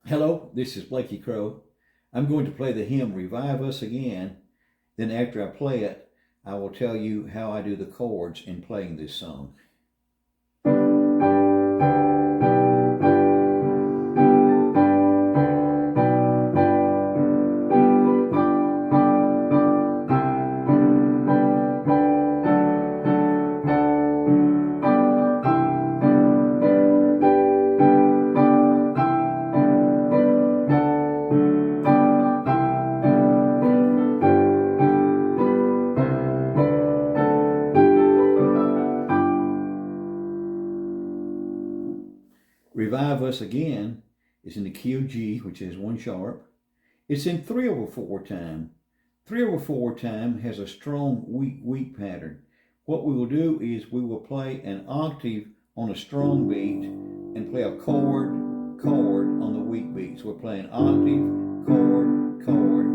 Hello, this is Blakey Crow. I'm going to play the hymn Revive Us Again. Then after I play it, I will tell you how I do the chords in playing this song. Revive Us Again is in the key of G, which is 1 sharp. It's in 3/4 time. 3/4 time has a strong weak pattern. What we will do is we will play an octave on a strong beat and play a chord on the weak beat. So we're playing octave, chord.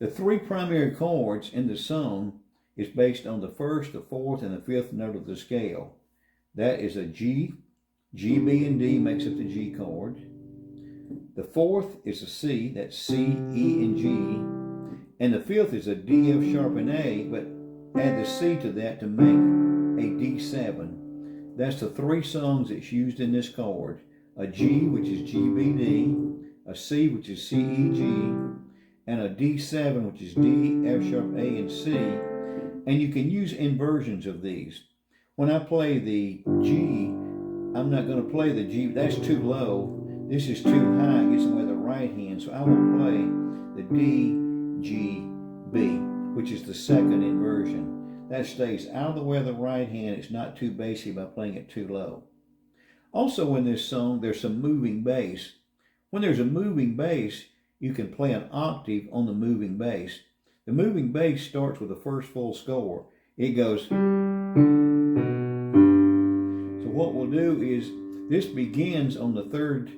The three primary chords in the song is based on the first, the fourth, and the fifth note of the scale. That is a G. G, B, and D makes up the G chord. The fourth is a C. That's C, E, and G. And the fifth is a D, F sharp, and A, but add the C to that to make a D7. That's the three songs that's used in this chord. A G, which is G, B, D. A C, which is C, E, G. And a D7, which is D, F sharp, A, and C. And you can use inversions of these. When I play the G, I'm not going to play the G. That's too low. This is too high. It gets in the way of the right hand. So I will play the D, G, B, which is the second inversion. That stays out of the way of the right hand. It's not too bassy by playing it too low. Also in this song, there's some moving bass. When there's a moving bass, you can play an octave on the moving bass. The moving bass starts with the first full score. It goes. So what we'll do is this begins on the third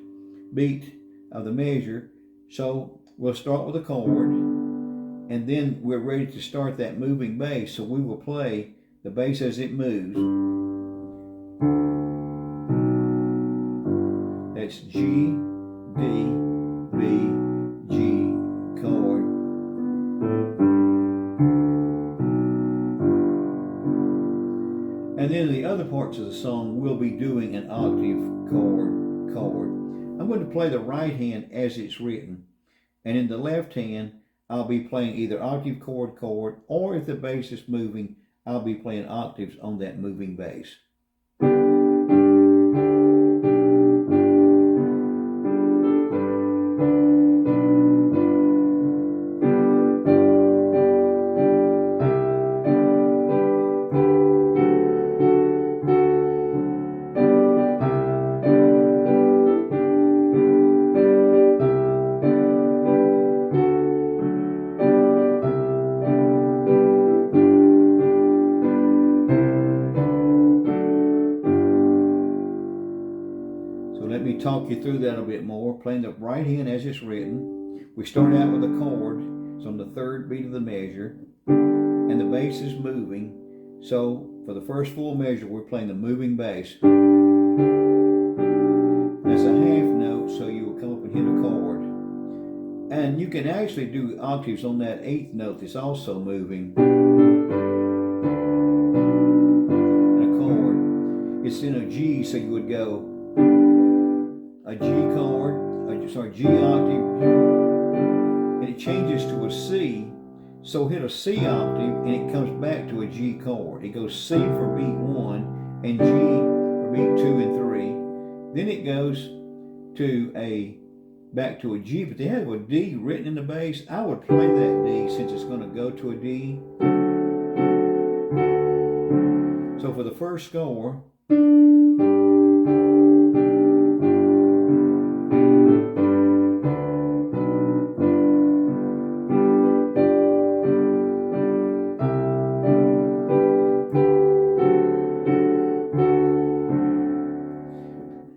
beat of the measure. So we'll start with a chord, and then we're ready to start that moving bass. So we will play the bass as it moves. That's G, D, B, G, chord. And then the other parts of the song we'll be doing an octave, chord. I'm going to play the right hand as it's written. And in the left hand, I'll be playing either octave, chord, or if the bass is moving, I'll be playing octaves on that moving bass. So let me talk you through that a bit more. Playing the right hand as it's written. We start out with a chord. It's on the third beat of the measure. And the bass is moving. So for the first full measure, we're playing the moving bass. That's a half note, so you will come up and hit a chord. And you can actually do octaves on that eighth note that's also moving. And a chord. It's in a G, so you would go a G chord, G octave, and it changes to a C. So hit a C octave and it comes back to a G chord. It goes C for beat 1 and G for beat 2 and 3. Then it goes to back to a G, but they have a D written in the bass. I would play that D since it's going to go to a D. So for the first score,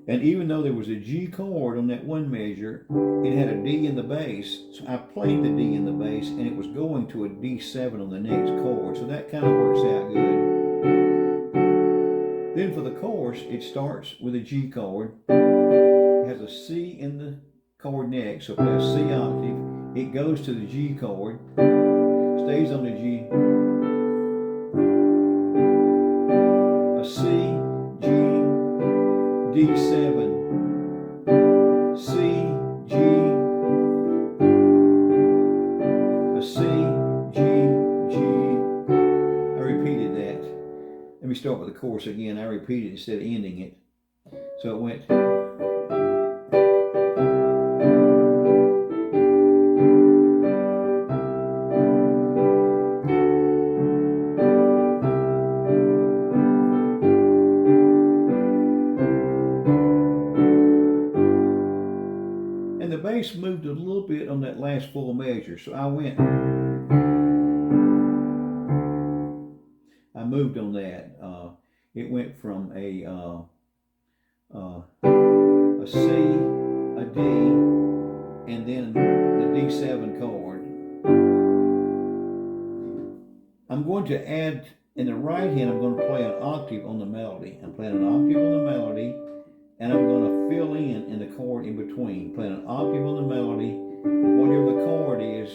and even though there was a G chord on that one measure, it had a D in the bass. So I played the D in the bass and it was going to a D7 on the next chord. So that kind of works out good. Then for the chorus, course, it starts with a G chord. It has a C in the chord next, so play a C octave. It goes to the G chord, stays on the G, a C, G, D7, C, G, a C, G, G. I repeated that. Let me start with the chorus again. I repeated it instead of ending it. So it went. And the bass moved a little bit on that last full measure. So I moved on that. It went from a C, a D, and then the D7 chord. I'm going to add, in the right hand, I'm going to play an octave on the melody. I'm playing an octave on the melody, and I'm going to fill in the chord in between. Playing an octave on the melody, and whatever the chord is,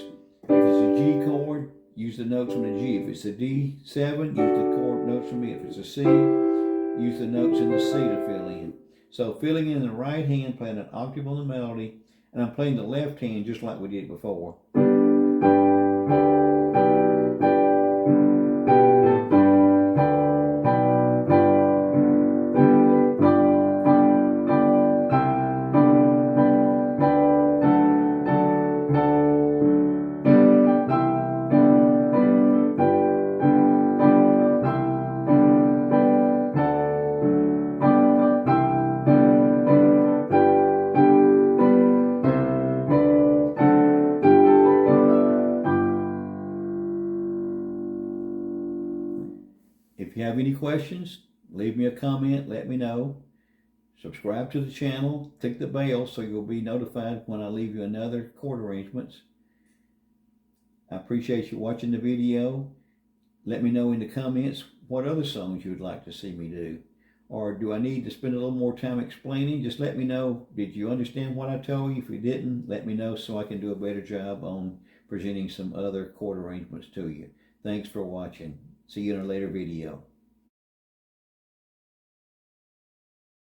if it's a G chord, use the notes on the G. If it's a D7, use the chord notes from it. If it's a C, use the notes in the C to fill in. So filling in the right hand, playing an octave on the melody, and I'm playing the left hand just like we did before. If you have any questions, leave me a comment, let me know. Subscribe to the channel, click the bell so you'll be notified when I leave you another chord arrangements. I appreciate you watching the video. Let me know in the comments what other songs you would like to see me do. Or do I need to spend a little more time explaining? Just let me know. Did you understand what I told you? If you didn't, let me know so I can do a better job on presenting some other chord arrangements to you. Thanks for watching. See you in a later video.